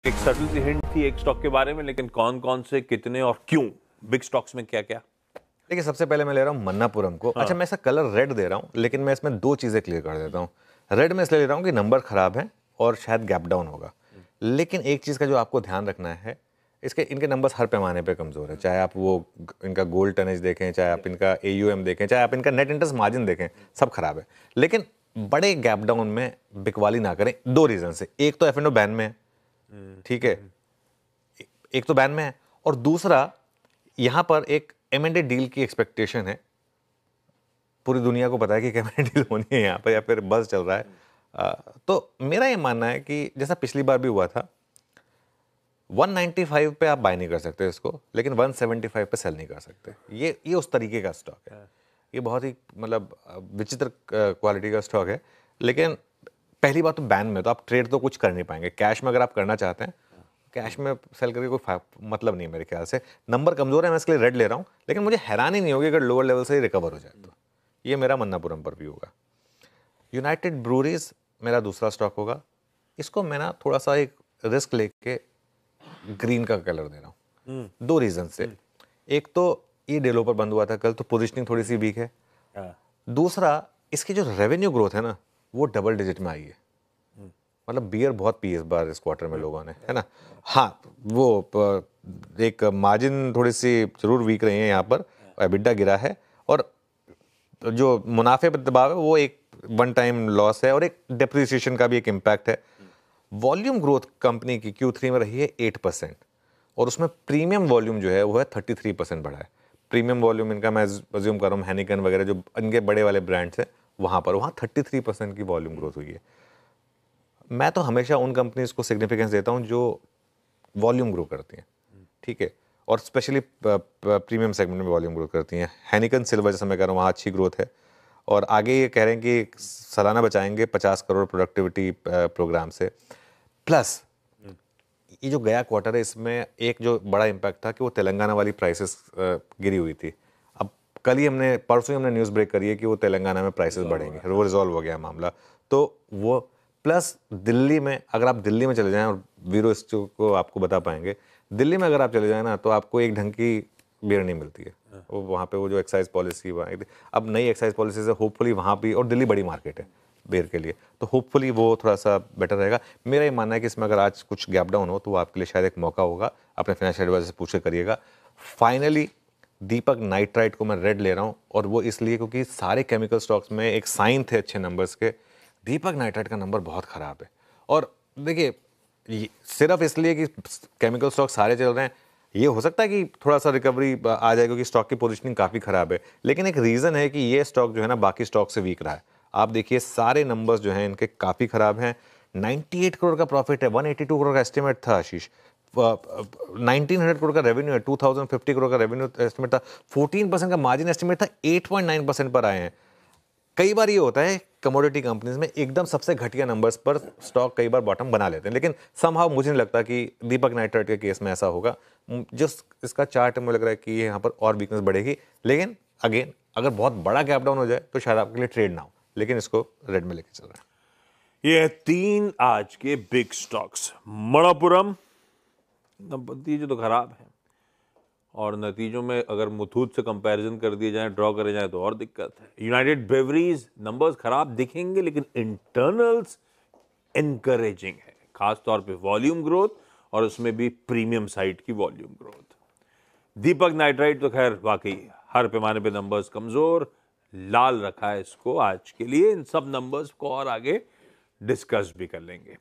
एक सटल सी हिंट थी एक स्टॉक के बारे में, लेकिन कौन कौन से, कितने और क्यों, बिग स्टॉक्स में क्या क्या? देखिए, सबसे पहले मैं ले रहा हूँ मन्नापुरम को। अच्छा, मैं इसका कलर रेड दे रहा हूँ, लेकिन मैं इसमें दो चीज़ें क्लियर कर देता हूँ। रेड में इसलिए ले रहा हूँ कि नंबर खराब है और शायद गैप डाउन होगा, लेकिन एक चीज़ का जो आपको ध्यान रखना है, इनके नंबर्स हर पैमाने पे कमज़ोर है। चाहे आप वो इनका गोल्ड टनेज देखें, चाहे आप इनका AUM देखें, चाहे आप इनका नेट इंटरेस्ट मार्जिन देखें, सब खराब है। लेकिन बड़े गैप डाउन में बिकवाली ना करें, दो रीज़न से। एक तो F&O बैन में है, ठीक है, एक तो बैन में है, और दूसरा यहाँ पर एक M&A डील की एक्सपेक्टेशन है। पूरी दुनिया को पता है कि M&A डील होनी है यहाँ पर, या फिर बज़ चल रहा है। तो मेरा ये मानना है कि जैसा पिछली बार भी हुआ था, 195 पे आप बाय नहीं कर सकते इसको, लेकिन 175 पे सेल नहीं कर सकते। ये उस तरीके का स्टॉक है। ये बहुत ही मतलब विचित्र क्वालिटी का स्टॉक है। लेकिन पहली बात तो बैन में तो आप ट्रेड तो कुछ कर नहीं पाएंगे। कैश में अगर आप करना चाहते हैं, कैश में सेल करके कोई मतलब नहीं है मेरे ख्याल से। नंबर कमजोर है, मैं इसके लिए रेड ले रहा हूँ, लेकिन मुझे हैरानी नहीं होगी अगर लोअर लेवल से ही रिकवर हो जाए तो। ये मेरा मन्नापुरम पर भी होगा। यूनाइटेड ब्रूरीज मेरा दूसरा स्टॉक होगा। इसको मैं ना थोड़ा सा एक रिस्क लेके ग्रीन का कलर दे रहा हूँ, दो रीजन से। एक तो ये डेलो पर बंद हुआ था कल, तो पोजीशनिंग थोड़ी सी वीक है। दूसरा, इसकी जो रेवेन्यू ग्रोथ है ना, वो डबल डिजिट में आई है। मतलब बियर बहुत पी इस बार इस क्वार्टर में लोगों ने, है ना। हाँ, वो एक मार्जिन थोड़ी सी जरूर वीक रही है यहाँ पर, एबिटा गिरा है, और जो मुनाफे पर दबाव है वो एक वन टाइम लॉस है, और एक डेप्रिसिएशन का भी एक इम्पैक्ट है। वॉल्यूम ग्रोथ कंपनी की Q3 में रही है 8%, और उसमें प्रीमियम वॉल्यूम जो है वो है 33% बढ़ा है। प्रीमियम वॉल्यूम इनका मैं अज्यूम कर रहा हूँ हैनिकन वगैरह जो इनके बड़े वाले ब्रांड्स हैं, वहाँ 33% की वॉल्यूम ग्रोथ हुई है। मैं तो हमेशा उन कंपनीज को सिग्निफिकेंस देता हूँ जो वॉल्यूम ग्रो करती हैं, ठीक है, और स्पेशली प्रीमियम सेगमेंट में वॉल्यूम ग्रोथ करती हैं। हैनिकन सिल्वर जैसा मैं कह रहा हूँ, वहाँ अच्छी ग्रोथ है, और आगे ये कह रहे हैं कि सालाना बचाएंगे 50 करोड़ प्रोडक्टिविटी प्रोग्राम से। प्लस ये जो गया क्वार्टर है, इसमें एक जो बड़ा इम्पैक्ट था कि वो तेलंगाना वाली प्राइसेस गिरी हुई थी। अब कल ही हमने, परसों ही हमने न्यूज़ ब्रेक करी है कि वो तेलंगाना में प्राइसेस बढ़ेंगे, वो रिजॉल्व हो गया मामला। तो वो प्लस दिल्ली में, अगर आप दिल्ली में चले जाएं, और वीरो इसको को आपको बता पाएंगे, दिल्ली में अगर आप चले जाएं ना, तो आपको एक ढंग की बियर नहीं मिलती है। वो वहाँ पे वो जो एक्साइज पॉलिसी, अब नई एक्साइज पॉलिसी से होपफुली वहाँ भी, और दिल्ली बड़ी मार्केट है बेर के लिए, तो होपफुली वो थोड़ा सा बेटर रहेगा। मेरा ये मानना है कि इसमें अगर आज कुछ गैप डाउन हो तो वो आपके लिए शायद एक मौका होगा। अपने फाइनेंशियल एडवाइजर से पूछ के करिएगा। फाइनली दीपक नाइट्राइट को मैं रेड ले रहा हूँ, और वो इसलिए क्योंकि सारे केमिकल स्टॉक्स में एक साइन थे अच्छे नंबर्स के, दीपक नाइट्राइट का नंबर बहुत खराब है। और देखिए, सिर्फ इसलिए कि केमिकल स्टॉक सारे चल रहे हैं, ये हो सकता है कि थोड़ा सा रिकवरी आ जाए क्योंकि स्टॉक की पोजीशनिंग काफ़ी खराब है, लेकिन एक रीज़न है कि ये स्टॉक जो है ना बाकी स्टॉक से वीक रहा है। आप देखिए, सारे नंबर्स जो हैं इनके काफ़ी खराब हैं। 98 करोड़ का प्रॉफिट है, 182 करोड़ का एस्टिमेट था आशीष, 1900 करोड़ का रेवेन्यू है, 2050 करोड़ का रेवेन्यू एस्टिमेट था, 14% का मार्जिन एस्टिमेट था, 8.9% पर आए हैं। कई बार ये होता है कमोडिटी कंपनीज में, एकदम सबसे घटिया नंबर्स पर स्टॉक कई बार बॉटम बना लेते हैं, लेकिन समहाउ मुझे नहीं लगता कि दीपक नाइट्राइट के केस में ऐसा होगा। जो इसका चार्ट है, मुझे लग रहा है कि यहाँ पर और वीकनेस बढ़ेगी, लेकिन अगेन अगर बहुत बड़ा गैप डाउन हो जाए तो शायद आपके लिए ट्रेड ना हो, लेकिन इसको रेड में लेके चल रहा है। ये 3 आज के बिग स्टॉक्स। मणप्पुरम नतीजे तो खराब है, और नतीजों में अगर मुथूट से कंपैरिजन कर दिए जाए, ड्रॉ करे जाए, तो और दिक्कत है। यूनाइटेड ब्रेवरीज नंबर्स खराब दिखेंगे, लेकिन इंटरनल्स एनकरेजिंग है, खास तौर पे वॉल्यूम ग्रोथ, और उसमें भी प्रीमियम साइड की वॉल्यूम ग्रोथ। दीपक नाइट्राइट तो खैर वाकई हर पैमाने पे नंबर्स कमजोर, लाल रखा है इसको आज के लिए। इन सब नंबर्स को और आगे डिस्कस भी कर लेंगे।